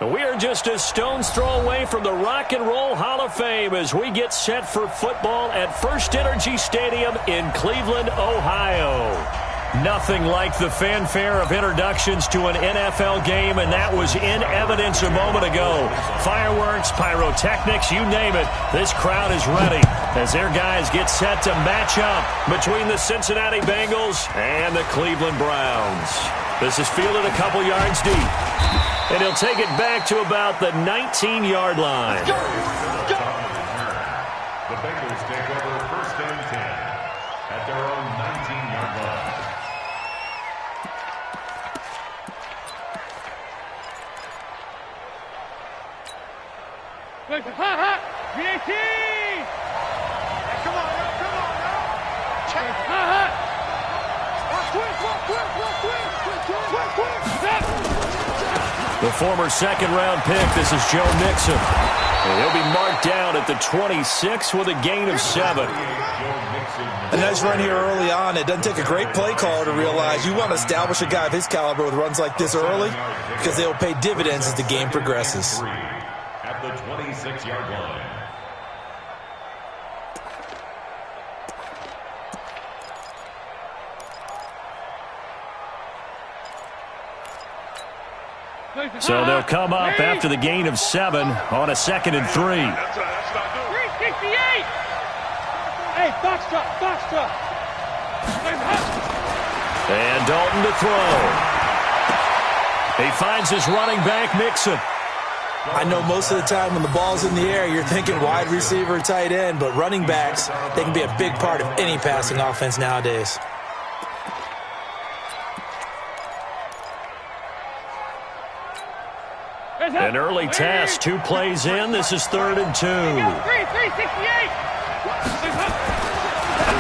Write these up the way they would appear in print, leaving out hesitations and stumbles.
We are just a stone's throw away from the Rock and Roll Hall of Fame as we get set for football at First Energy Stadium in Cleveland, Ohio. Nothing like the fanfare of introductions to an NFL game, and that was in evidence a moment ago. Fireworks, pyrotechnics, you name it. This crowd is ready as their guys get set to match up between the Cincinnati Bengals and the Cleveland Browns. This is fielded a couple yards deep. And he'll take it back to about the 19-yard line. The Bengals take over first and 10 at their own 19-yard line. VAT! Come on now. Check. The former second-round pick, this is Joe Mixon. And he'll be marked down at the 26 with a gain of 7. A nice run here early on. It doesn't take a great play caller to realize you want to establish a guy of his caliber with runs like this early because they will pay dividends as the game progresses. At the 26-yard line. So they'll come up after the gain of 7 on a 2nd and 3. 368! Hey, box drop. And Dalton to throw. He finds his running back, Mixon. I know most of the time when the ball's in the air, you're thinking wide receiver, tight end, but running backs, they can be a big part of any passing offense nowadays. An early test, 2 plays in. This is 3rd and 2. 368!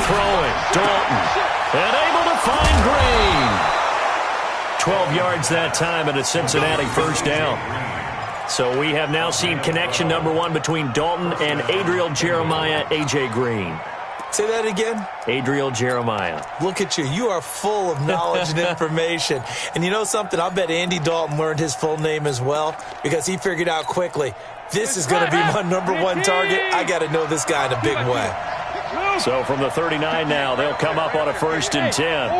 Throwing, Dalton, and able to find Green. 12 yards that time and a Cincinnati first down. So we have now seen connection number 1 between Dalton and Adriel Jeremiah, A.J. Green. Say that again? Adriel Jeremiah. Look at you. You are full of knowledge and information. And you know something? I bet Andy Dalton learned his full name as well because he figured out quickly, this is going to be my number 1 target. I got to know this guy in a big way. So from the 39 now, they'll come up on a 1st and 10.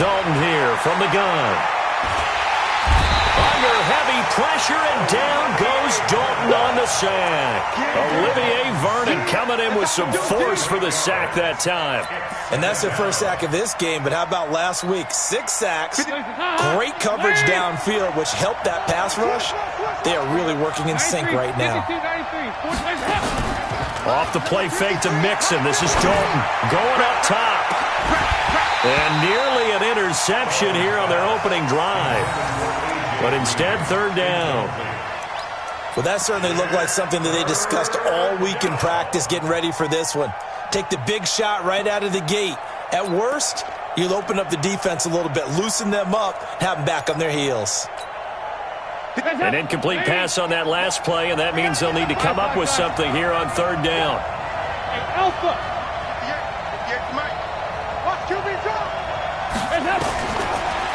Dalton here from the gun. Under heavy pressure, and down goes Dalton on the sack. Olivier Vernon coming in with some force for the sack that time. And that's their first sack of this game, but how about last week? 6 sacks, great coverage downfield, which helped that pass rush. They are really working in sync right now. Off the play fake to Mixon. This is Dalton going up top. And nearly an interception here on their opening drive. But instead, 3rd down. Well, that certainly looked like something that they discussed all week in practice getting ready for this one. Take the big shot right out of the gate. At worst, you'll open up the defense a little bit, loosen them up, have them back on their heels. An incomplete pass on that last play, and that means they'll need to come up with something here on 3rd down. Alpha!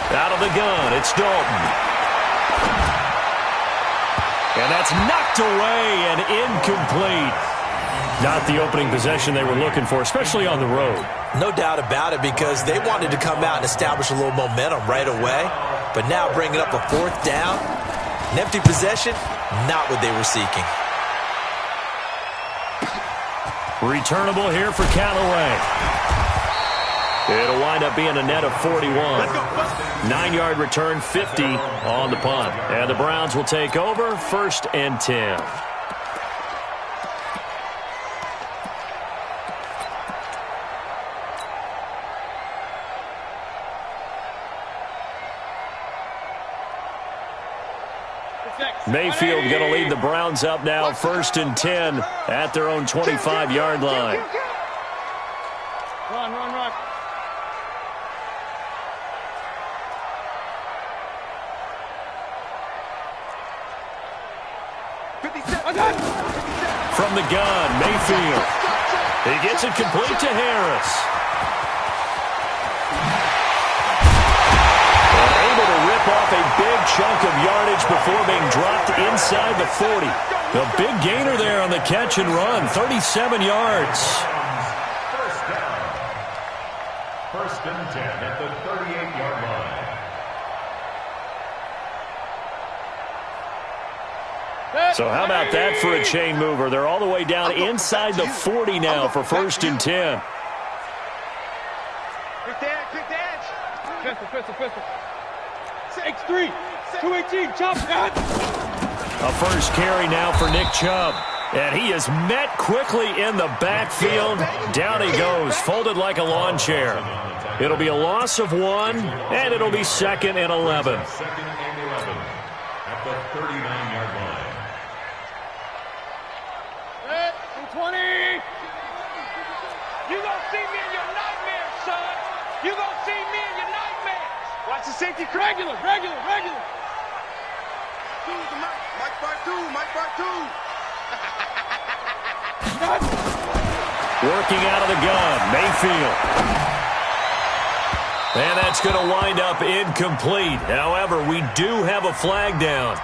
Out of the gun, it's Dalton. And that's knocked away and incomplete. Not the opening possession they were looking for, especially on the road. No doubt about it, because they wanted to come out and establish a little momentum right away. But now bringing up a 4th down, an empty possession, not what they were seeking. Returnable here for Callaway. It'll wind up being a net of 41. 9-yard return, 50 on the punt. And the Browns will take over, 1st and 10. Mayfield going to lead the Browns up now, 1st and 10 at their own 25-yard line. Run. From the gun, Mayfield. He gets it complete to Harris. chunk of yardage before being dropped inside the 40. A big gainer there on the catch and run, 37 yards. First down. First and 10 at the 38-yard line. So how about that for a chain mover? They're all the way down inside the 40 now for first and 10. Quick dash. Pistol. X3, 218, chop that. A first carry now for Nick Chubb. And he is met quickly in the backfield. Down he goes, folded like a lawn chair. It'll be a loss of 1, and it'll be 2nd and 11. Second and 11 at the 39-yard line. 20. You gonna see me in your nightmares, son. You gonna see me in your nightmares. Watch the safety. Regular. Mike part two. Working out of the gun, Mayfield. And that's going to wind up incomplete. However, we do have a flag down.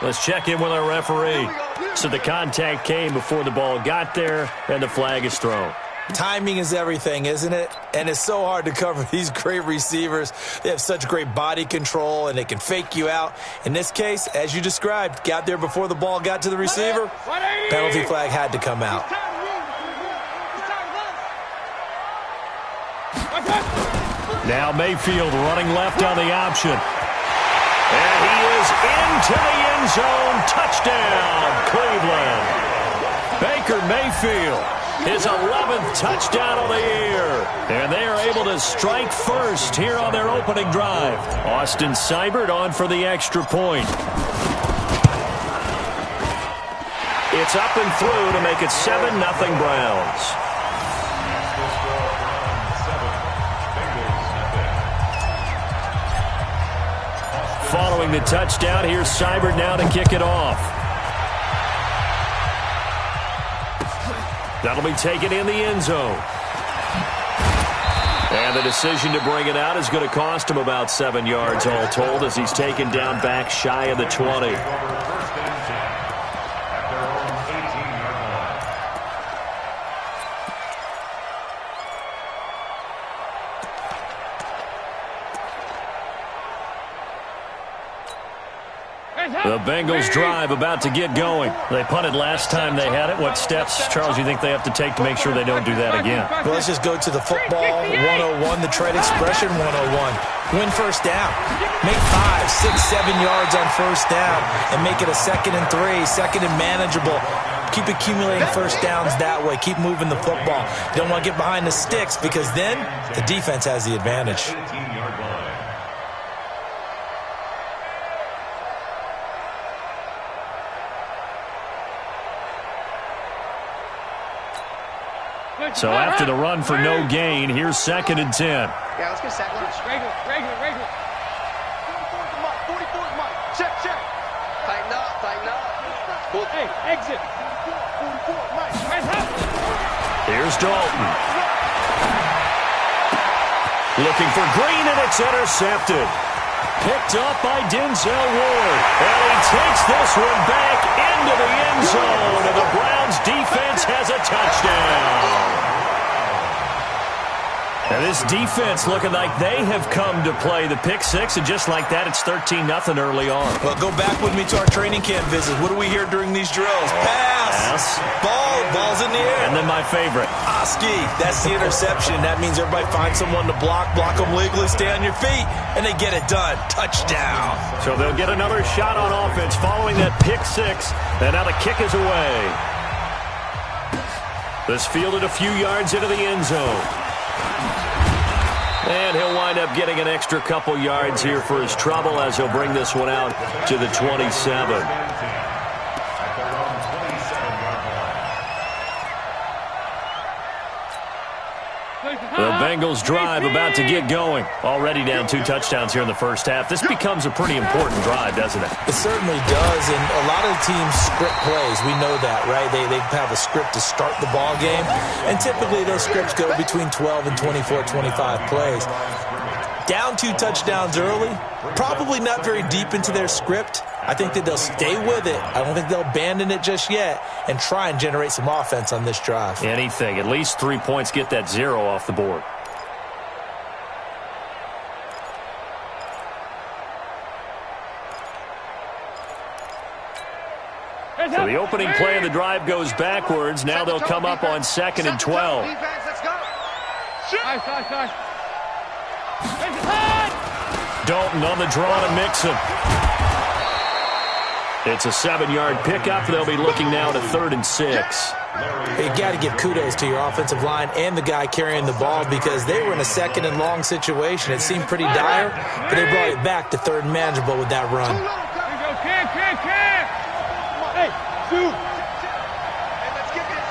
Let's check in with our referee. So the contact came before the ball got there, and the flag is thrown. Timing is everything, isn't it? And it's so hard to cover these great receivers. They have such great body control, and they can fake you out. In this case, as you described, got there before the ball got to the receiver. Penalty flag had to come out. Now Mayfield running left on the option. And he is into the end zone. Touchdown, Cleveland. Baker Mayfield, his 11th touchdown of the year. And they are able to strike first here on their opening drive. Austin Seibert on for the extra point. It's up and through to make it 7-0 Browns. Following the touchdown, here's Seibert now to kick it off. That'll be taken in the end zone. And the decision to bring it out is going to cost him about 7 yards all told as he's taken down back shy of the 20. The Bengals drive about to get going. They punted last time they had it. What steps, Charles, you think they have to take to make sure they don't do that again? Well, let's just go to the football 101, the trade expression 101. Win first down. Make 5, 6, 7 yards on first down and make it a 2nd and 3, 2nd and manageable. Keep accumulating first downs that way. Keep moving the football. You don't want to get behind the sticks because then the defense has the advantage. So after the run for no gain, here's 2nd and 10. Yeah, let's get sack lunch. Regular. 44 Mike. Check. Tighten up. Hey, exit. 44 Mike. Here's Dalton. Looking for Green, and it's intercepted. Picked up by Denzel Ward. And he takes this one back into the end zone. And the Browns defense has a touchdown. And this defense looking like they have come to play the pick six, and just like that, it's 13-0 early on. Well, go back with me to our training camp visit. What do we hear during these drills? Pass. Ball's in the air. And then my favorite. Oski, that's the interception. That means everybody finds someone to block them legally, stay on your feet, and they get it done. Touchdown. So they'll get another shot on offense following that pick six, and now the kick is away. This fielded a few yards into the end zone. And he'll wind up getting an extra couple yards here for his trouble as he'll bring this one out to the 27. The Bengals drive about to get going. Already down 2 touchdowns here in the first half. This becomes a pretty important drive, doesn't it? It certainly does, and a lot of the teams script plays. We know that, right? They have a script to start the ball game, and typically those scripts go between 12 and 24, 25 plays. Down 2 touchdowns early, probably not very deep into their script. I think that they'll stay with it. I don't think they'll abandon it just yet and try and generate some offense on this drive. Anything. At least 3 points, get that 0 off the board. So the opening play of the drive goes backwards. Now they'll come up on 2nd and 12. Dalton on the draw to Mixon. It's a 7-yard pickup. They'll be looking now to 3rd and 6. You got to give kudos to your offensive line and the guy carrying the ball because they were in a 2nd and long situation. It seemed pretty dire, but they brought it back to 3rd and manageable with that run. Hey, dude. Let's get this.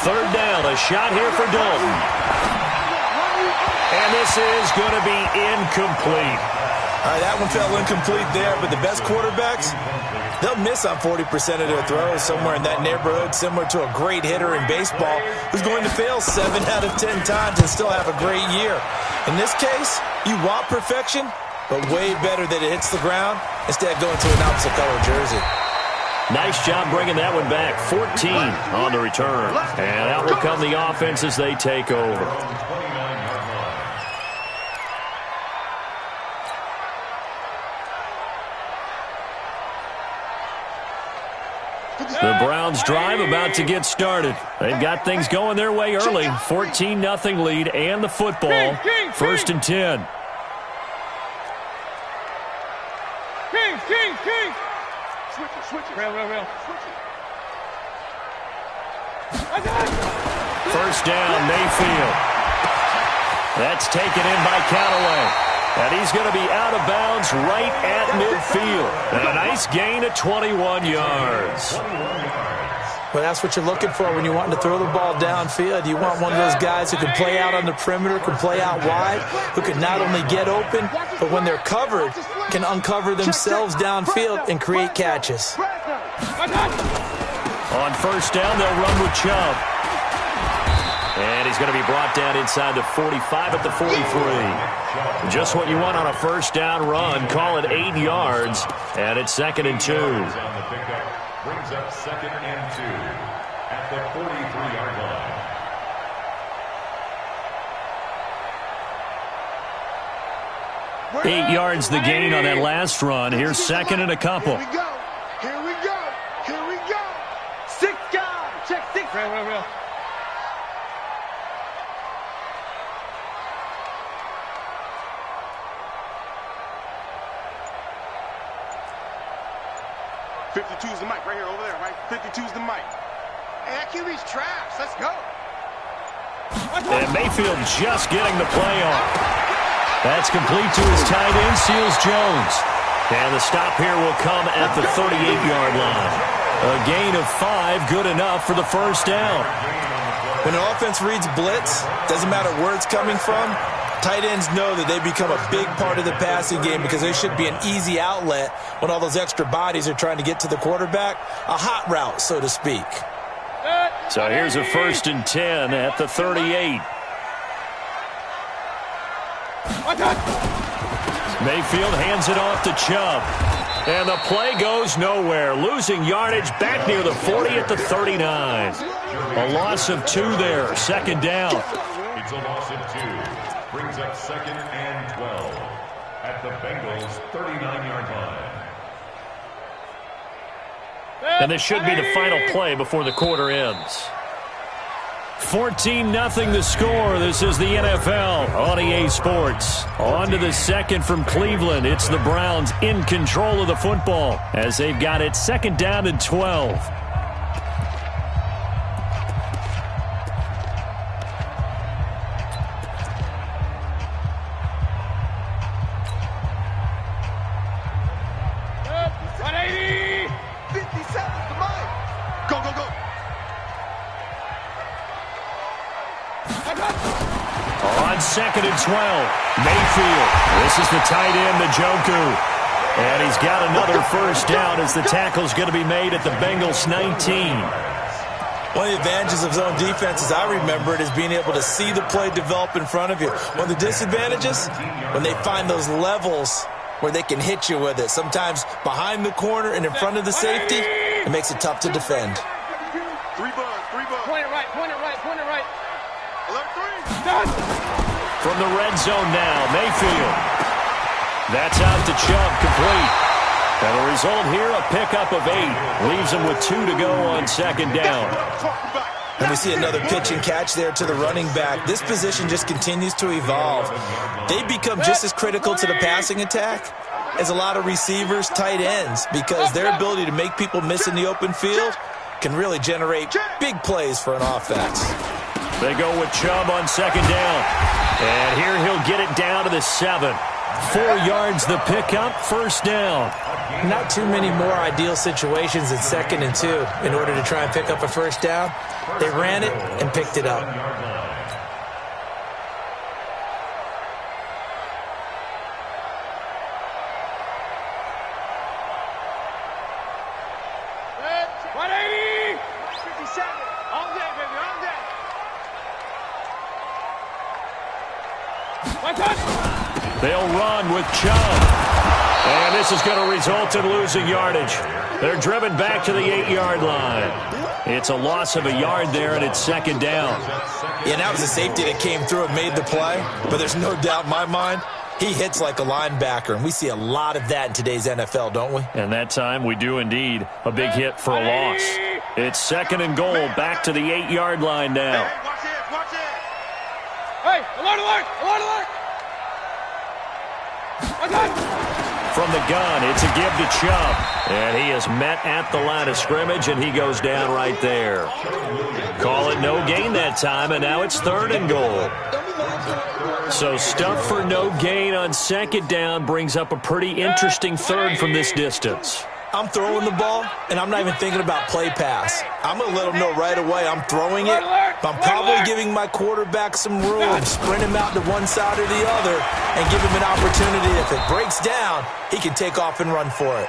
3rd down, a shot here for Dalton. And this is going to be incomplete. All right, that one fell incomplete there, but the best quarterbacks, they'll miss on 40% of their throws, somewhere in that neighborhood, similar to a great hitter in baseball who's going to fail 7 out of 10 times and still have a great year. In this case, you want perfection, but way better that it hits the ground instead of going to an opposite color jersey. Nice job bringing that one back. 14 on the return. And out will come the offense as they take over. The Browns drive about to get started. They've got things going their way early. 14-0 lead and the football. 1st and 10. King. Switch it. Real. First down, Mayfield. That's taken in by Callaway. And he's going to be out of bounds right at midfield. And a nice gain of 21 yards. Well, that's what you're looking for when you're wanting to throw the ball downfield. You want one of those guys who can play out on the perimeter, can play out wide, who can not only get open, but when they're covered, can uncover themselves downfield and create catches. On first down, they'll run with Chubb. And he's going to be brought down inside the 45 at the 43. Just what you want on a first down run. Call it 8 yards. And it's 2nd and 2. Brings up 2nd and 2 at the 43-yard line. 8 yards the gain on that last run. Here's 2nd and a couple. Here we go. 6 guys. Check 6. Real. .52's the mic right here, over there, right? 52's the mic. Hey, that QB's trash. Let's go. And Mayfield just getting the play off. That's complete to his tight end, Seals Jones. And the stop here will come at the 38-yard line. A gain of 5, good enough for the first down. When an offense reads blitz, doesn't matter where it's coming from, tight ends know that they become a big part of the passing game because they should be an easy outlet when all those extra bodies are trying to get to the quarterback. A hot route, so to speak. So here's a 1st and 10 at the 38. Mayfield hands it off to Chubb. And the play goes nowhere. Losing yardage back near the 40 at the 39. A loss of 2 there. 2nd down. It's a loss of 2. Brings up 2nd and 12 at the Bengals' 39-yard line. And this should be the final play before the quarter ends. 14-0 the score. This is the NFL on EA Sports. On to the 2nd from Cleveland. It's the Browns in control of the football as they've got it 2nd down and 12. On 2nd and 12, Mayfield. This is the tight end, Njoku. And he's got another first down as the tackle's going to be made at the Bengals' 19. One of the advantages of zone defense, as I remember it, is being able to see the play develop in front of you. One of the disadvantages, when they find those levels where they can hit you with it. Sometimes behind the corner and in front of the safety, it makes it tough to defend. 3 bucks. Point it right, point it right, point it right. 11-3. From the red zone now, Mayfield. That's out to Chubb, complete. And the result here, a pickup of 8. Leaves him with 2 to go on second down. And we see another pitch and catch there to the running back. This position just continues to evolve. They become just as critical to the passing attack as a lot of receivers, tight ends, because their ability to make people miss in the open field can really generate big plays for an offense. They go with Chubb on second down. And here he'll get it down to the 7. 4 yards the pickup, first down. Not too many more ideal situations in 2nd and 2 in order to try and pick up a first down. They ran it and picked it up. They'll run with Chubb. And this is going to result in losing yardage. They're driven back to the 8-yard line. It's a loss of a yard there, and it's second down. Yeah, that was a safety that came through and made the play. But there's no doubt in my mind, he hits like a linebacker. And we see a lot of that in today's NFL, don't we? And that time we do indeed. A big hit for a loss. It's second and goal, back to the 8-yard line now. Hey, watch it, watch it. Hey, alert, alert, alert, alert. From the gun, it's a give to Chubb. And he is met at the line of scrimmage, and he goes down right there. Call it no gain that time, and now it's third and goal. So stuff for no gain on second down brings up a pretty interesting third from this distance. I'm throwing the ball, and I'm not even thinking about play pass. I'm going to let them know right away I'm throwing it, but I'm probably giving my quarterback some room, sprint him out to one side or the other, and give him an opportunity. If it breaks down, he can take off and run for it.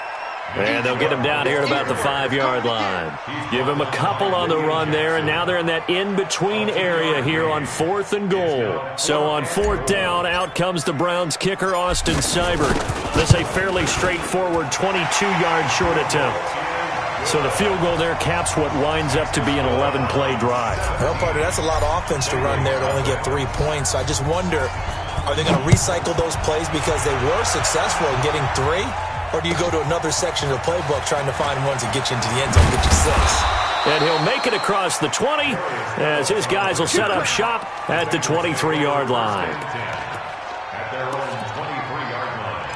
And they'll get him down here at about the 5-yard line. Give him a couple on the run there, and now they're in that in-between area here on 4th and goal. So on 4th down, out comes the Browns kicker, Austin Seibert. This a fairly straightforward 22-yard short attempt. So the field goal there caps what winds up to be an 11-play drive. Well, partner, that's a lot of offense to run there to only get 3 points. So I just wonder, are they going to recycle those plays because they were successful in getting 3? Or do you go to another section of the playbook trying to find ones that get you into the end zone, get you 6? And he'll make it across the 20 as his guys will set up shop at the 23-yard line. At their own 23-yard line.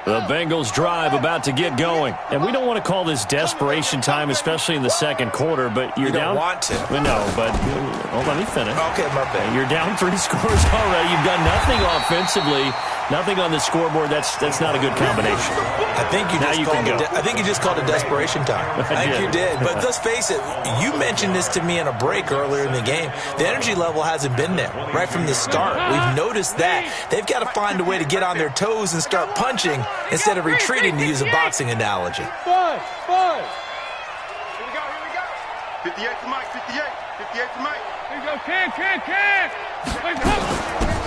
The Bengals drive about to get going. And we don't want to call this desperation time, especially in the second quarter, but you're down. You don't want to. No, but let me finish. Okay, my bad. You're down 3 scores already. You've done nothing offensively, nothing on the scoreboard. That's not a good combination. I think you just called it desperation time. I think you did. But let's face it, you mentioned this to me in a break earlier in the game. The energy level hasn't been there right from the start. We've noticed that. They've got to find a way to get on their toes and start punching instead of retreating, to use a boxing analogy. 5. Here we go. 58 to Mike, 58 to Mike. Here we go, kick.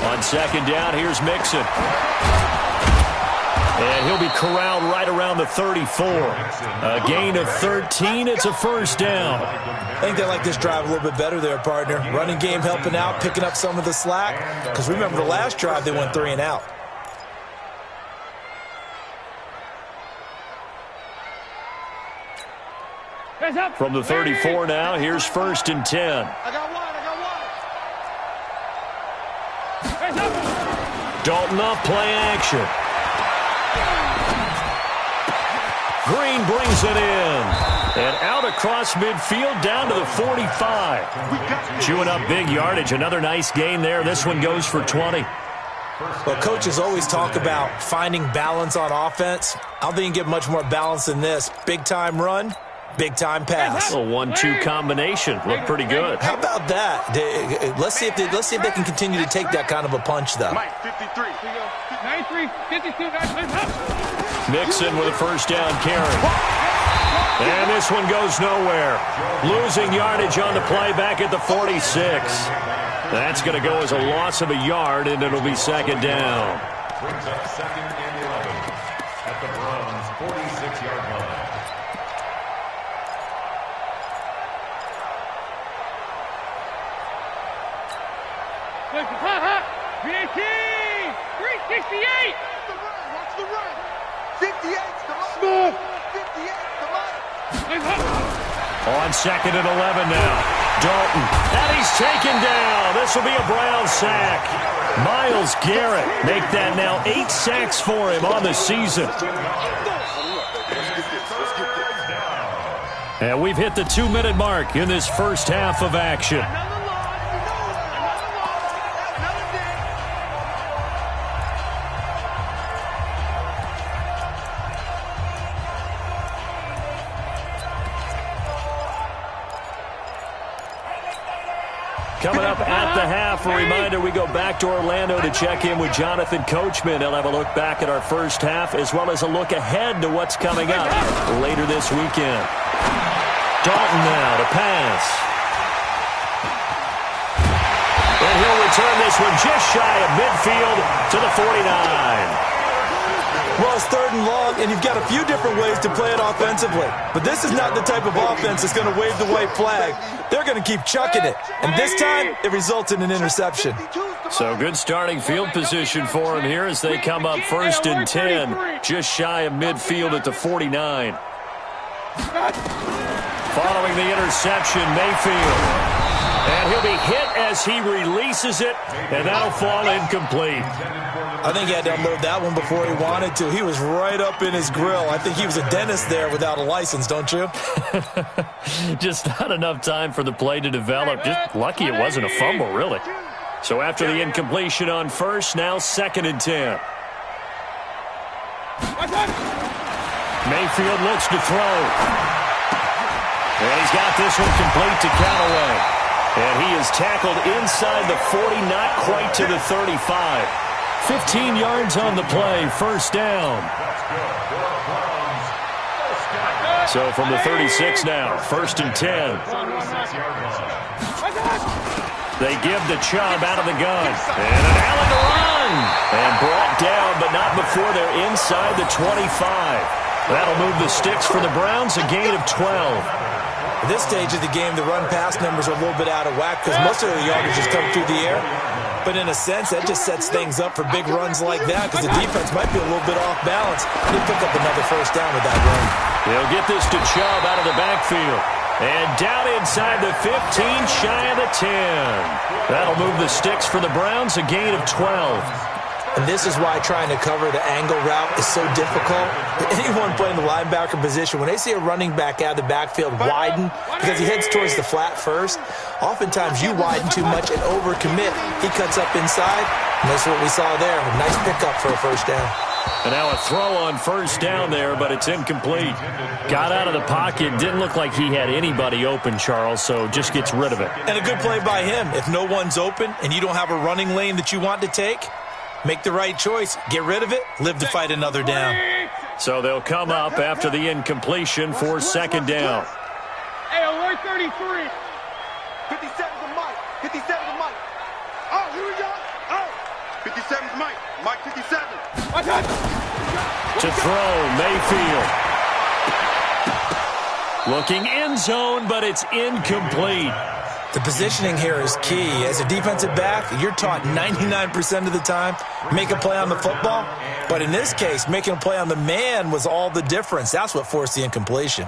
On second down, here's Mixon. And he'll be corralled right around the 34. A gain of 13. It's a first down. I think they like this drive a little bit better there, partner. Running game helping out, picking up some of the slack. Because remember the last drive, they went 3 and out. From the 34 now, here's 1st and 10. I got one. Dalton off play action. Green brings it in. And out across midfield down to the 45. Chewing up big yardage. Another nice gain there. This one goes for 20. Well, coaches always talk about finding balance on offense. I don't think you can get much more balance than this. Big-time run, Big-time pass. A 1-2 combination. Looked pretty good. How about that? Let's see if they can continue to take that kind of a punch, though. Mike, 53. 93, 52, 93. Mixon with a first down carry. And this one goes nowhere. Losing yardage on the play back at the 46. That's going to go as a loss of a yard, and it'll be second down. Brings up second and 11 at the Browns' 46-yard line. VAT! 368! Watch the run. 58's the mark. 58's the mark. On second and 11 now. Dalton. And he's taken down. This will be a Brown sack. Myles Garrett make that now 8 sacks for him on the season. And we've hit the 2-minute mark in this first half of action. Coming up at the half, a reminder, we go back to Orlando to check in with Jonathan Coachman. He'll have a look back at our first half as well as a look ahead to what's coming up later this weekend. Dalton now to pass. And he'll return this one just shy of midfield to the 49. Well, it's third and long, and you've got a few different ways to play it offensively. But this is not the type of offense that's going to wave the white flag. They're going to keep chucking it. And this time, it results in an interception. So good starting field position for them here as they come up first and 10, just shy of midfield at the 49. Following the interception, Mayfield. And he'll be hit as he releases it, and that'll fall incomplete. I think he had to unload that one before he wanted to. He was right up in his grill. I think he was a dentist there without a license, don't you? Just not enough time for the play to develop. Just lucky it wasn't a fumble, really. So after the incompletion on first, now second and 10. Mayfield looks to throw. And he's got this one complete to Callaway. And he is tackled inside the 40, not quite to the 35. 15 yards on the play, first down. So from the 36 now, first and 10. They give the Chubb out of the gun. And an Allen to run. And brought down, but not before they're inside the 25. That'll move the sticks for the Browns, a gain of 12. At this stage of the game, the run-pass numbers are a little bit out of whack because most of the yardage just come through the air. But in a sense, that just sets things up for big runs like that because the defense might be a little bit off balance. He'll pick up another first down with that run. They'll get this to Chubb out of the backfield. And down inside the 15, shy of the 10. That'll move the sticks for the Browns, a gain of 12. And this is why trying to cover the angle route is so difficult. Anyone playing the linebacker position, when they see a running back out of the backfield widen because he heads towards the flat first, oftentimes you widen too much and overcommit. He cuts up inside, and that's what we saw there. A nice pickup for a first down. And now a throw on first down there, but it's incomplete. Got out of the pocket. Didn't look like he had anybody open, Charles, so just gets rid of it. And a good play by him. If no one's open and you don't have a running lane that you want to take, make the right choice. Get rid of it. Live to fight another down. So they'll come up after the incompletion for second down. Hey, alert 33. 57's the Mike. 57's the Mike. Oh, here we go. Oh, 57's Mike. Mike 57. To throw, Mayfield. Looking end zone, but it's incomplete. The positioning here is key. As a defensive back, you're taught 99% of the time, make a play on the football. But in this case, making a play on the man was all the difference. That's what forced the incompletion.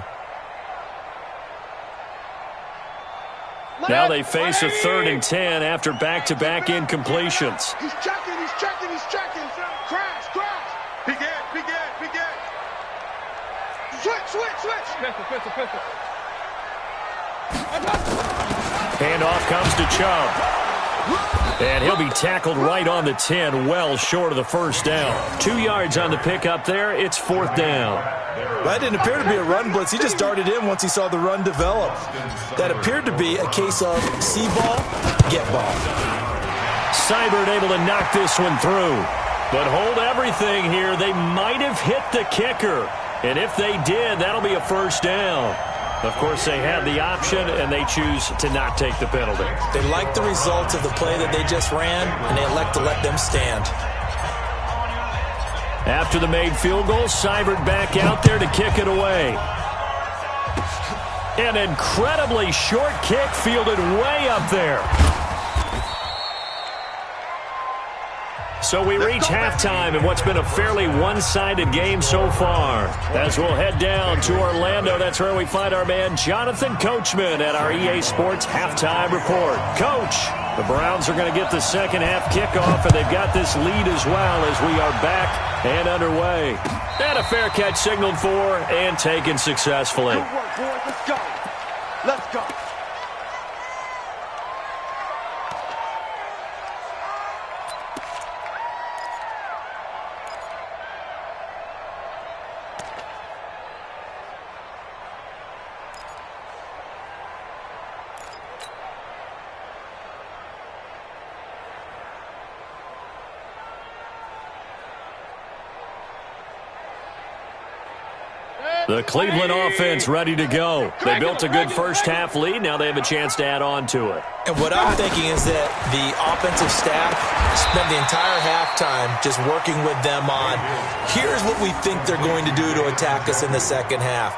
Now they face a third and 10 after back-to-back incompletions. He's checking, he's checking, he's checking. Crash, crash. Begin. Switch. Pistol. Handoff comes to Chubb. And he'll be tackled right on the 10, well short of the first down. 2 yards on the pickup there. It's 4th down. That didn't appear to be a run blitz. He just darted in once he saw the run develop. That appeared to be a case of see ball, get ball. Seibert able to knock this one through. But hold everything here. They might have hit the kicker. And if they did, that'll be a first down. Of course, they have the option, and they choose to not take the penalty. They like the results of the play that they just ran, and they elect to let them stand. After the made field goal, Seibert back out there to kick it away. An incredibly short kick fielded way up there. So we reach halftime in what's been a fairly one-sided game so far. As we'll head down to Orlando, that's where we find our man Jonathan Coachman at our EA Sports Halftime Report. Coach, the Browns are going to get the second half kickoff, and they've got this lead as well as we are back and underway. And a fair catch signaled for and taken successfully. Good work, boys. Let's go. Let's go. The Cleveland offense ready to go. They built a good first half lead. Now they have a chance to add on to it. And what I'm thinking is that the offensive staff spent the entire halftime just working with them on, here's what we think they're going to do to attack us in the second half.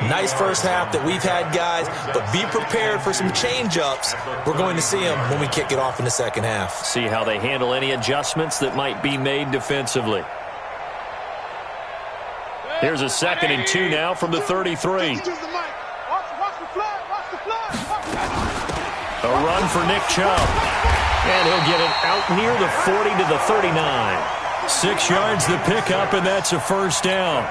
Nice first half that we've had, guys, but be prepared for some change-ups. We're going to see them when we kick it off in the second half. See how they handle any adjustments that might be made defensively. Here's a 2nd and 2 now from the 33. A run for Nick Chubb. And he'll get it out near the 40 to the 39. 6 yards the pickup, and that's a first down.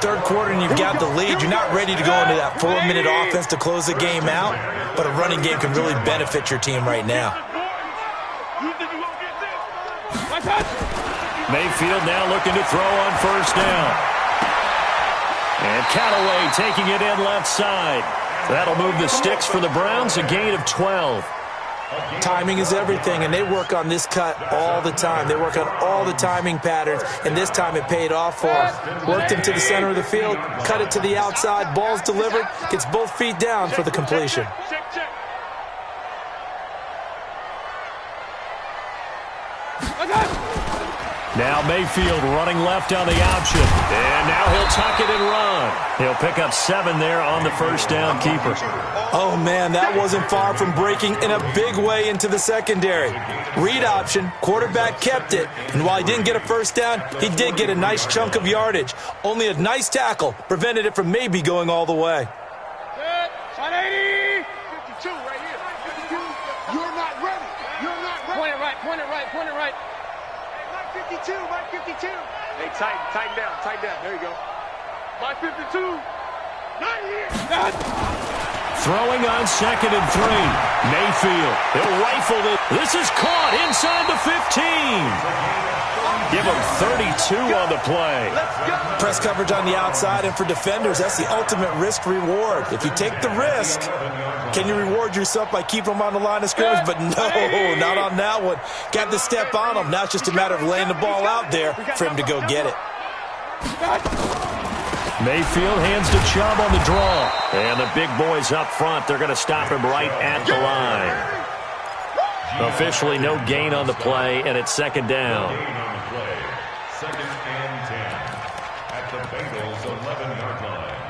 Third quarter and you've got the lead. You're not ready to go into that 4-minute offense to close the game out, but a running game can really benefit your team right now. Mayfield now looking to throw on first down. And Callaway taking it in left side. That'll move the sticks for the Browns, a gain of 12. Timing is everything, and they work on this cut all the time. They work on all the timing patterns, and this time it paid off for them. Worked him to the center of the field, cut it to the outside, ball's delivered, gets both feet down for the completion. Now Mayfield running left on the option. And now he'll tuck it and run. He'll pick up 7 there on the first down keeper. Oh, man, that wasn't far from breaking in a big way into the secondary. Read option, quarterback kept it. And while he didn't get a first down, he did get a nice chunk of yardage. Only a nice tackle prevented it from maybe going all the way. 180. 52 right here. 52. You're not ready. You're not ready. Point it right, point it right, point it right. 52, my 52. Hey, tighten down. There you go. My 52. Not here. Throwing on 2nd and 3. Mayfield. He'll rifle it. This is caught inside the 15. Give him 32 on the play. Press coverage on the outside, and for defenders, that's the ultimate risk-reward. If you take the risk, can you reward yourself by keeping them on the line of scrimmage? But no, not on that one. Got to step on them. Now it's just a matter of laying the ball out there for him to go get it. Mayfield hands to Chubb on the draw. And the big boys up front, they're going to stop him right at the line. Officially no gain on the play, and it's 2nd down. 2nd and 10 at the Bengals' 11-yard line.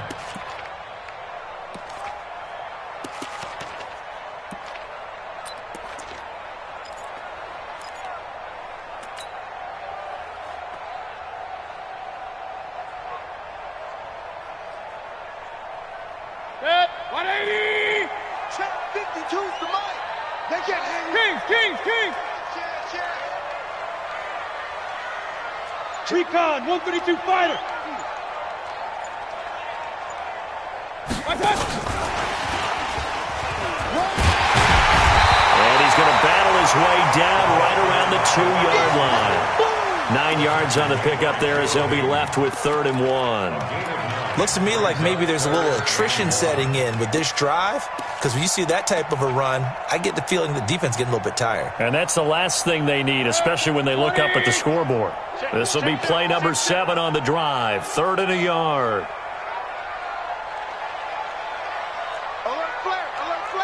Set. 180. Check 52's the mic. They can't hang Kings. Recon, 132 fighter. And he's going to battle his way 2-yard line. 9 yards on the pickup there as they'll be left with 3rd and 1. Looks to me like maybe there's a little attrition setting in with this drive, because when you see that type of a run, I get the feeling the defense getting a little bit tired. And that's the last thing they need, especially when they look up at the scoreboard. This will be play number 7 on the drive. 3rd and a yard.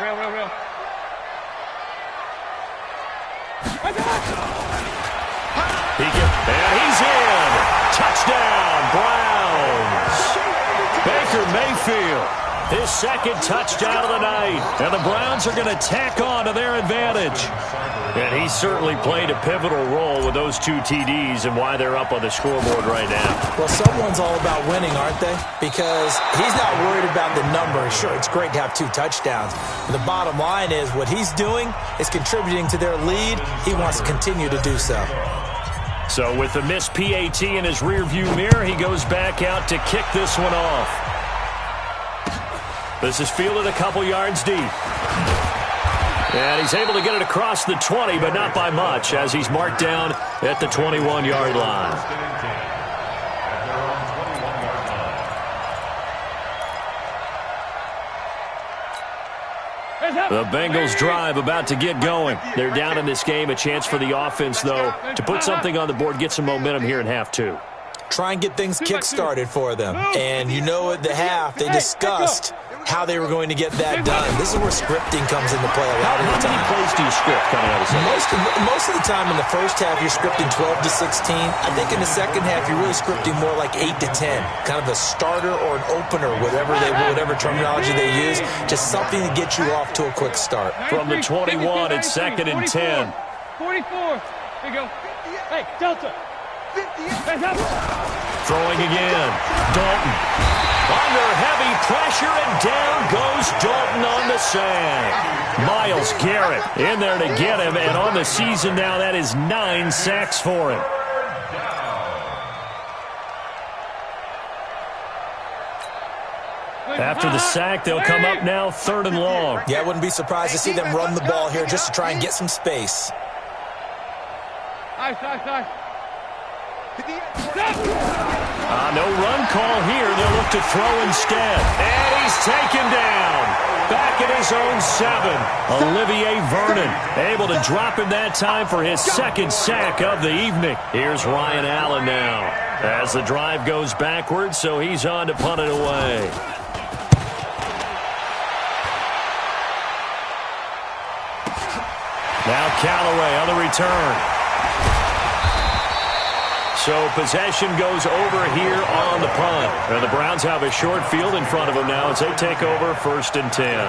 Real. And he's in. Touchdown, Browns. Baker Mayfield, his 2nd touchdown of the night. And the Browns are going to tack on to their advantage. And he certainly played a pivotal role with those 2 TDs and why they're up on the scoreboard right now. Well, someone's all about winning, aren't they? Because he's not worried about the number. Sure, it's great to have 2 touchdowns. But the bottom line is what he's doing is contributing to their lead. He wants to continue to do so. So with the missed PAT in his rearview mirror, he goes back out to kick this one off. This is fielded a couple yards deep. And he's able to get it across the 20, but not by much, as he's marked down at the 21-yard line. The Bengals drive about to get going. They're down in this game. A chance for the offense, though, to put something on the board, get some momentum here in half 2. Try and get things kick-started for them. And you know at the half, they discussed how they were going to get that done. This is where scripting comes into play a lot of the time. How many plays do you script coming out of the Most of the time in the first half, you're scripting 12 to 16. I think in the second half, you're really scripting more like 8 to 10. Kind of a starter or an opener, whatever terminology they use. Just something to get you off to a quick start. From the 21, it's 2nd and 10. 44. Here you go. Hey, Delta. Throwing again. Dalton. Under heavy pressure, and down goes Dalton on the sack. Myles Garrett in there to get him, and on the season now, that is 9 sacks for him. After the sack, they'll come up now 3rd and long. Yeah, I wouldn't be surprised to see them run the ball here just to try and get some space. Nice. No run call here. They'll look to throw instead. And he's taken down. Back at his own 7. Olivier Vernon able to drop him that time for his 2nd sack of the evening. Here's Ryan Allen now as the drive goes backwards, so he's on to punt it away. Now Callaway on the return. So possession goes over here on the punt. And the Browns have a short field in front of them now as they take over 1st and 10.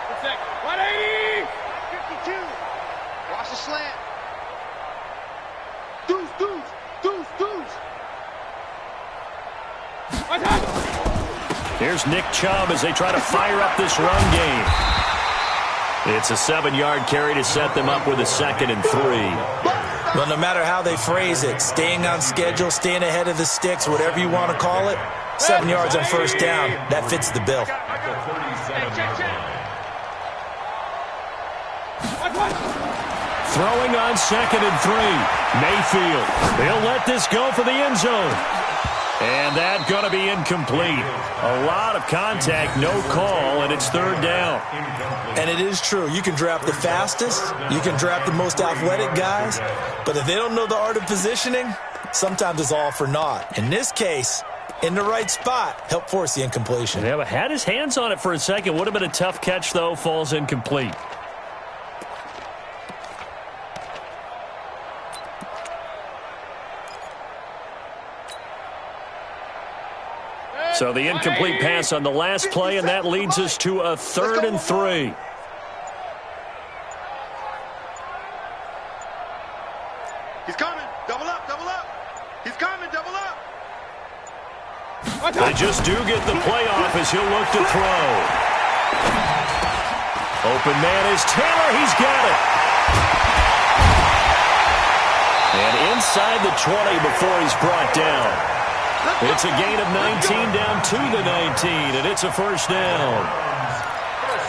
What 180! 52. Watch the slant. Deuce. Here's Nick Chubb as they try to fire up this run game. It's a 7-yard carry to set them up with a 2nd and 3. Well, no matter how they phrase it, staying on schedule, staying ahead of the sticks, whatever you want to call it, 7 yards on 1st down, that fits the bill. Throwing on 2nd and 3. Mayfield. They'll let this go for the end zone. And that's going to be incomplete. A lot of contact, no call, and it's 3rd down. And it is true. You can draft the fastest. You can draft the most athletic guys. But if they don't know the art of positioning, sometimes it's all for naught. In this case, in the right spot, help force the incompletion. Yeah, but had his hands on it for a second. Would have been a tough catch, though. Falls incomplete. So the incomplete pass on the last play, and that leads us to a 3rd and 3. He's coming. Double up. He's coming. Double up. They just do get the playoff as he'll look to throw. Open man is Taylor. He's got it. And inside the 20 before he's brought down. It's a gain of 19 down to the 19, and it's a 1st down.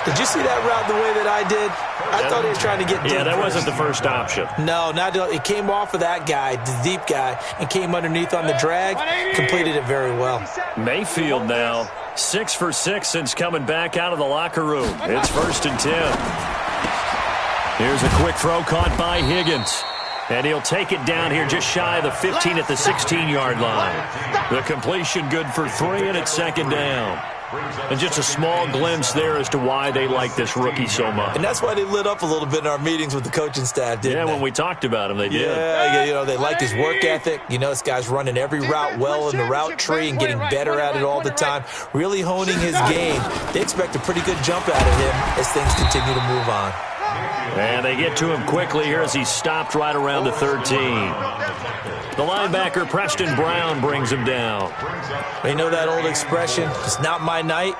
Did you see that route the way that I did? I thought he was trying to get deep. Yeah, that wasn't the first option. No, it came off of that guy, the deep guy, and came underneath on the drag. Completed it very well. Mayfield now 6 for 6 since coming back out of the locker room. It's 1st and 10. Here's a quick throw caught by Higgins. And he'll take it down here just shy of the 15 at the 16-yard line. The completion good for 3, and it's 2nd down. And just a small glimpse there as to why they like this rookie so much. And that's why they lit up a little bit in our meetings with the coaching staff, didn't they? Yeah, when we talked about him, they did. Yeah, they like his work ethic. This guy's running every route well in the route tree and getting better at it all the time, really honing his game. They expect a pretty good jump out of him as things continue to move on. And they get to him quickly here as he's stopped right around the 13. The linebacker, Preston Brown, brings him down. You know that old expression, it's not my night?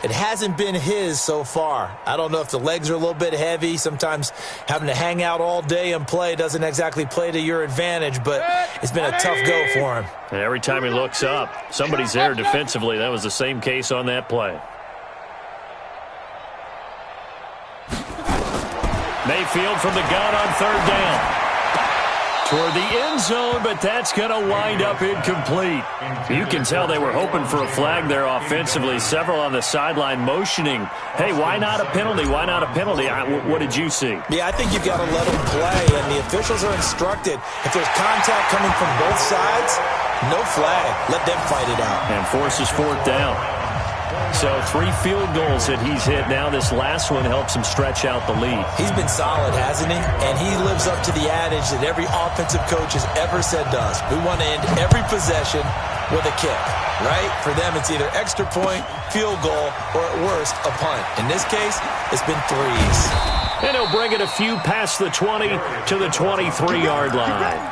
It hasn't been his so far. I don't know if the legs are a little bit heavy. Sometimes having to hang out all day and play doesn't exactly play to your advantage, but it's been a tough go for him. And every time he looks up, somebody's there defensively. That was the same case on that play. Mayfield from the gun on 3rd down. Toward the end zone, but that's going to wind up incomplete. You can tell they were hoping for a flag there offensively. Several on the sideline motioning, hey, why not a penalty? Why not a penalty? What did you see? Yeah, I think you've got to let them play, and the officials are instructed. If there's contact coming from both sides, no flag. Let them fight it out. And forces 4th down. So 3 field goals that he's hit now. This last one helps him stretch out the lead. He's been solid, hasn't he? And he lives up to the adage that every offensive coach has ever said to us. We want to end every possession with a kick, right? For them, it's either extra point, field goal, or at worst, a punt. In this case, it's been 3s. And he'll bring it a few past the 20 to the 23-yard line.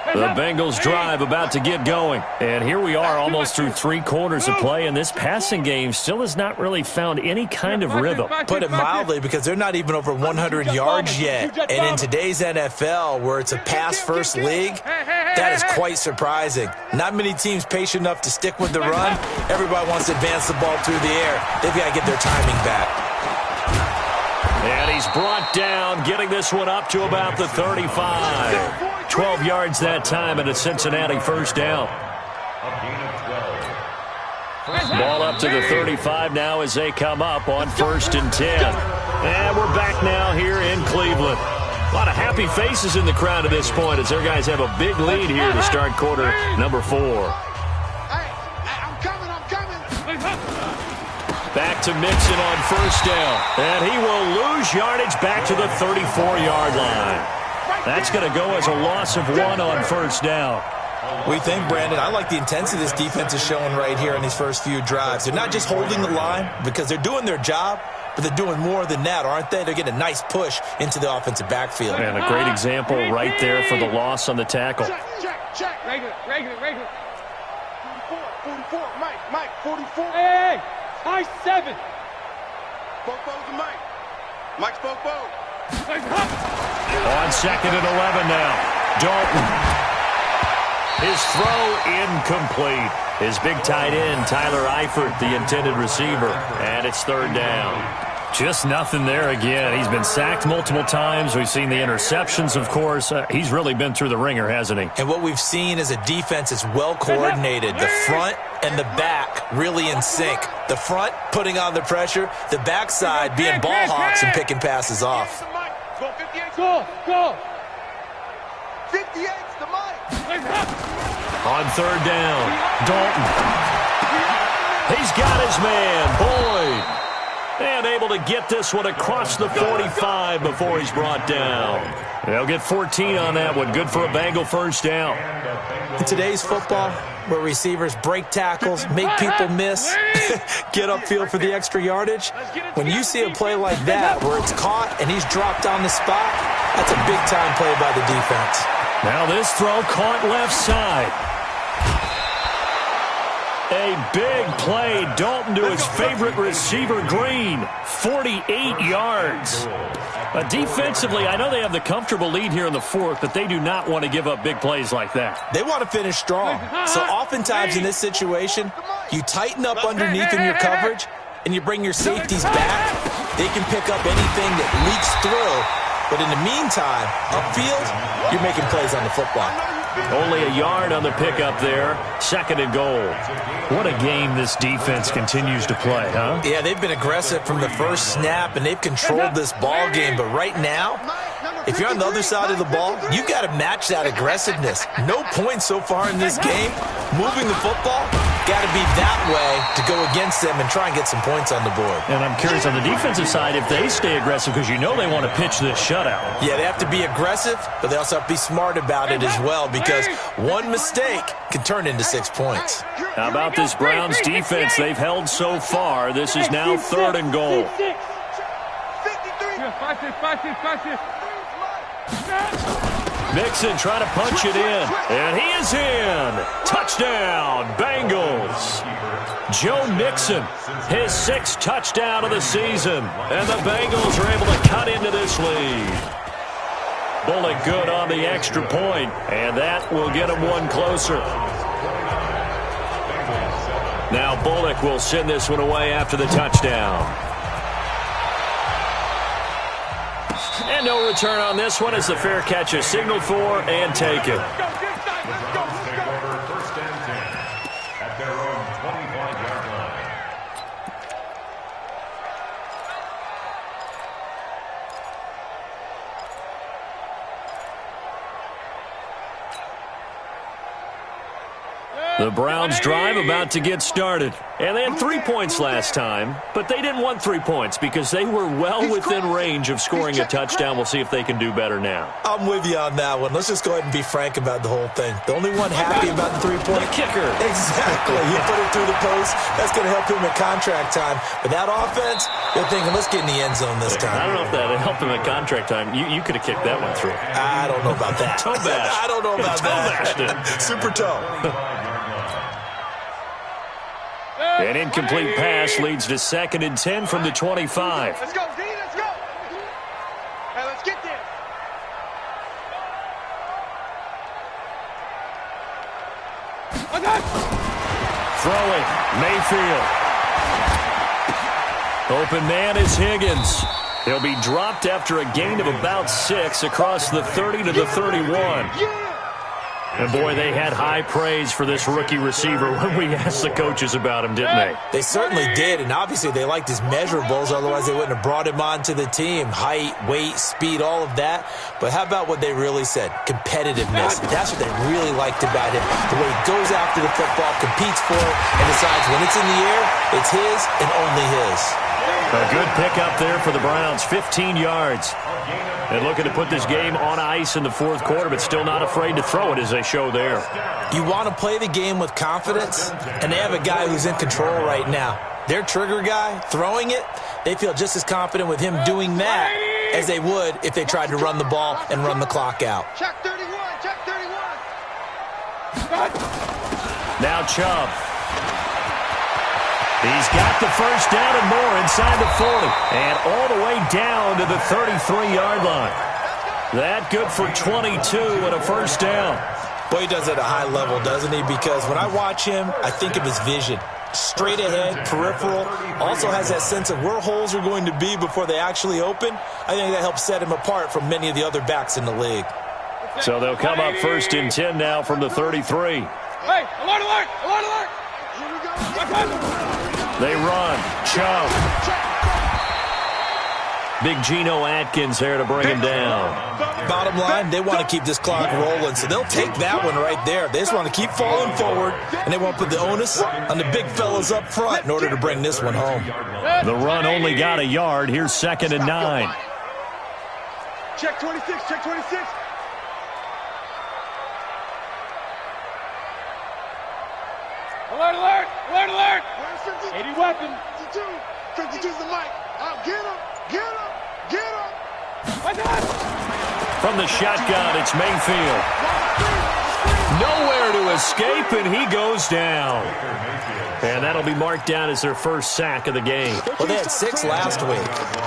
The Bengals drive about to get going. And here we are almost through 3 quarters of play, and this passing game still has not really found any kind of rhythm. Put it mildly, because they're not even over 100 yards yet. And in today's NFL, where it's a pass-first league, that is quite surprising. Not many teams patient enough to stick with the run. Everybody wants to advance the ball through the air. They've got to get their timing back. And he's brought down, getting this one up to about the 35. 12 yards that time, and a Cincinnati 1st down. Ball up to the 35 now as they come up on 1st and 10. And we're back now here in Cleveland. A lot of happy faces in the crowd at this point as their guys have a big lead here to start quarter number 4. Back to Mixon on 1st down. And he will lose yardage back to the 34-yard line. That's going to go as a loss of 1 on 1st down. What do you think, Brandon? I like the intensity this defense is showing right here in these first few drives. They're not just holding the line because they're doing their job, but they're doing more than that, aren't they? They're getting a nice push into the offensive backfield. And a great example right there for the loss on the tackle. Check. Regular. 44, Mike, 44. Hey, high 7. Bobo's to Mike. Mike's Bobo. On 2nd and 11 now. Dalton. His throw incomplete. His big tight end, Tyler Eifert, the intended receiver. And it's 3rd down. Just nothing there again. He's been sacked multiple times. We've seen the interceptions, of course. He's really been through the ringer, hasn't he? And what we've seen is a defense that's well coordinated. The front and the back really in sync. The front putting on the pressure. The backside being ball hawks and picking passes off. Go. 58's the Mike. On 3rd down, Dalton. He's got his man, Boyd. And able to get this one across the 45 before he's brought down. They'll get 14 on that one. Good for a Bengal 1st down. In today's football, where receivers break tackles, make people miss, get upfield for the extra yardage, when you see a play like that where it's caught and he's dropped on the spot, that's a big-time play by the defense. Now this throw caught left side. A big play. Dalton to his favorite receiver, Green. 48 yards. Defensively, I know they have the comfortable lead here in the fourth, but they do not want to give up big plays like that. They want to finish strong. So oftentimes in this situation, you tighten up underneath in your coverage, and you bring your safeties back. They can pick up anything that leaks through. But in the meantime, upfield, you're making plays on the football. Only a yard on the pickup there. 2nd and goal. What a game this defense continues to play, huh? Yeah, they've been aggressive from the first snap, and they've controlled this ball game. But right now, if you're on the other side of the ball, you've got to match that aggressiveness. No points so far in this game. Moving the football, got to be that way to go against them and try and get some points on the board. And I'm curious on the defensive side if they stay aggressive, because you know they want to pitch this shutout. Yeah, they have to be aggressive, but they also have to be smart about it as well, because one mistake can turn into 6 points. How about this Browns defense they've held so far? This is now 3rd and goal. Mixon trying to punch it in, and he is in. Touchdown, Bengals. Joe Mixon, his 6th touchdown of the season, and the Bengals are able to cut into this lead. Bullock good on the extra point, and that will get him one closer. Now Bullock will send this one away after the touchdown. And no return on this one as the fair catch is signaled for and taken. The Browns drive about to get started. And they had 3 points last time, but they didn't want 3 points because they were well within range of scoring a touchdown. We'll see if they can do better now. I'm with you on that one. Let's just go ahead and be frank about the whole thing. The only one happy about the 3-point kicker. Exactly. You put it through the post. That's going to help him at contract time. But that offense, they're thinking, let's get in the end zone this time. I don't know if that helped him at contract time. You could have kicked that one through. I don't know about that. Toe bash. I don't know about that. Super toe. An incomplete pass leads to 2nd and 10 from the 25. Let's go, Z, let's go. Hey, let's get there. Throwing, Mayfield. Open man is Higgins. He'll be dropped after a gain of about 6 across the 30 to the 31. And, boy, they had high praise for this rookie receiver when we asked the coaches about him, didn't they? They certainly did, and obviously they liked his measurables. Otherwise, they wouldn't have brought him onto the team. Height, weight, speed, all of that. But how about what they really said? Competitiveness. That's what they really liked about him. The way he goes after the football, competes for it, and decides when it's in the air, it's his and only his. A good pickup there for the Browns, 15 yards. And looking to put this game on ice in the 4th quarter, but still not afraid to throw it as they show there. You want to play the game with confidence, and they have a guy who's in control right now. Their trigger guy, throwing it, they feel just as confident with him doing that as they would if they tried to run the ball and run the clock out. Check 31, check 31. Now Chubb. He's got the first down and more inside the 40. And all the way down to the 33-yard line. That good for 22 and a first down. Boy, he does it at a high level, doesn't he? Because when I watch him, I think of his vision. Straight ahead, peripheral. Also has that sense of where holes are going to be before they actually open. I think that helps set him apart from many of the other backs in the league. So they'll come up 1st and 10 now from the 33. Hey, alert, alert, alert, alert. Here we go. They run. Chubb. Big Geno Atkins there to bring him down. Bottom line, they want to keep this clock rolling, so they'll take that one right there. They just want to keep falling forward, and they want to put the onus on the big fellas up front in order to bring this one home. The run only got a yard. Here's 2nd and 9. Check 26, check 26. Alert, alert, alert, alert. 80 weapon. 52 is the mic. Get him, get him, get him. From the shotgun, it's Mayfield. Nowhere to escape, and he goes down. And that'll be marked down as their first sack of the game. Well, they had 6 last week,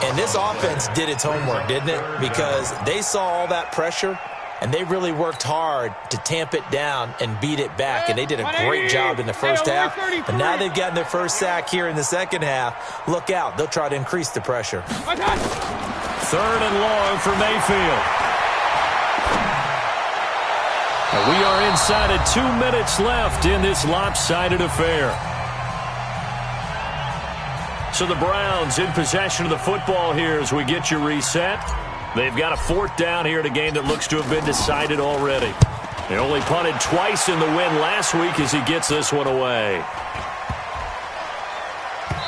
and this offense did its homework, didn't it? Because they saw all that pressure, and they really worked hard to tamp it down and beat it back, and they did a great job in the first half. But now they've gotten their first sack here in the second half. Look out. They'll try to increase the pressure. 3rd and long for Mayfield. We are inside of 2 minutes left in this lopsided affair. So the Browns in possession of the football here as we get you reset. They've got a 4th down here in a game that looks to have been decided already. They only punted twice in the win last week as he gets this one away.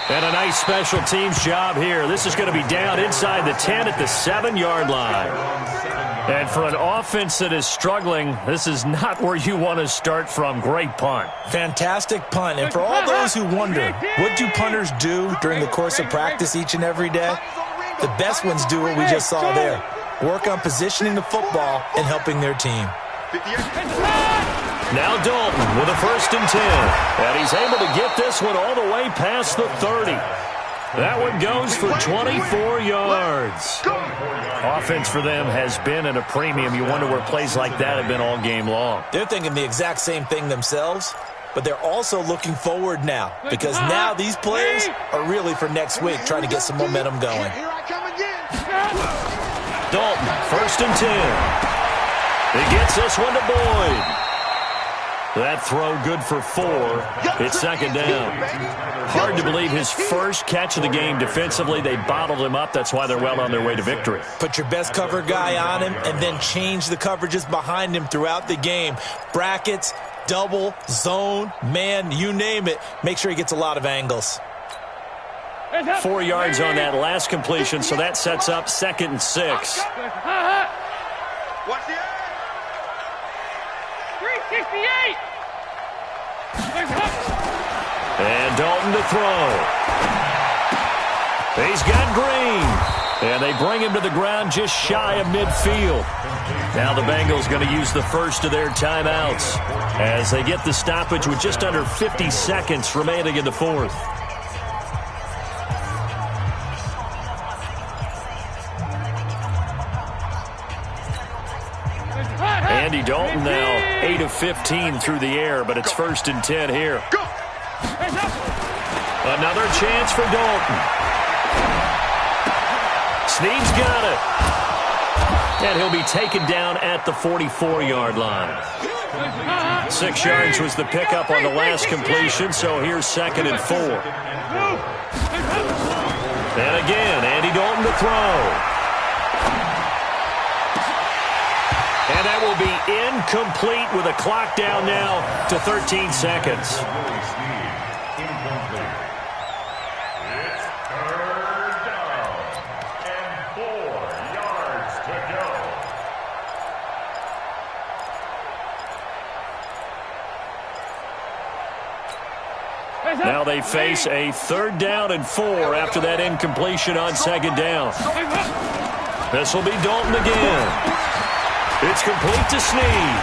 And a nice special teams job here. This is going to be down inside the 10 at the 7-yard line. And for an offense that is struggling, this is not where you want to start from. Great punt. Fantastic punt. And for all those who wonder, what do punters do during the course of practice each and every day? The best ones do what we just saw there. Work on positioning the football and helping their team. Now Dalton with a 1st and 10. And he's able to get this one all the way past the 30. That one goes for 24 yards. Offense for them has been at a premium. You wonder where plays like that have been all game long. They're thinking the exact same thing themselves, but they're also looking forward now because now these plays are really for next week, trying to get some momentum going. Dalton, 1st and 10. He gets this one to Boyd. That throw good for 4. It's 2nd down. Hard to believe his first catch of the game defensively. They bottled him up. That's why they're well on their way to victory. Put your best cover guy on him and then change the coverages behind him throughout the game. Brackets, double, zone, man, you name it. Make sure he gets a lot of angles. 4 yards on that last completion, so that sets up 2nd and 6. Watch the 368. And Dalton to throw. He's got Green. And they bring him to the ground just shy of midfield. Now the Bengals going to use the first of their timeouts as they get the stoppage with just under 50 seconds remaining in the 4th. Andy Dalton now 8 of 15 through the air, but it's 1st and 10 here. Another chance for Dalton. Snead's got it. And he'll be taken down at the 44-yard line. 6 yards was the pickup on the last completion, so here's 2nd and 4. And again, Andy Dalton to throw. And that will be incomplete with a clock down now to 13 seconds. It's 3rd down and 4 yards to go. Now they face a 3rd down and 4 after that incompletion on 2nd down. This will be Dalton again. It's complete to Snead.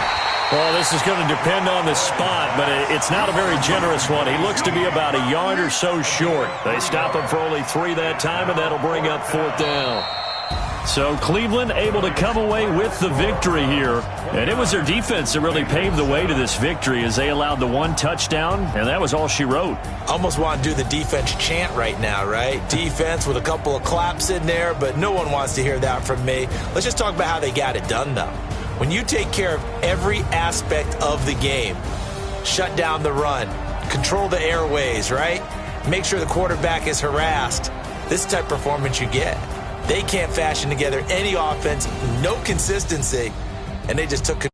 Well, this is going to depend on the spot, but it's not a very generous one. He looks to be about a yard or so short. They stop him for only 3 that time, and that'll bring up 4th down. So Cleveland able to come away with the victory here. And it was their defense that really paved the way to this victory as they allowed the 1 touchdown, and that was all she wrote. Almost want to do the defense chant right now, right? Defense with a couple of claps in there, but no one wants to hear that from me. Let's just talk about how they got it done, though. When you take care of every aspect of the game, shut down the run, control the airways, right? Make sure the quarterback is harassed. This type of performance you get. They can't fashion together any offense, no consistency, and they just took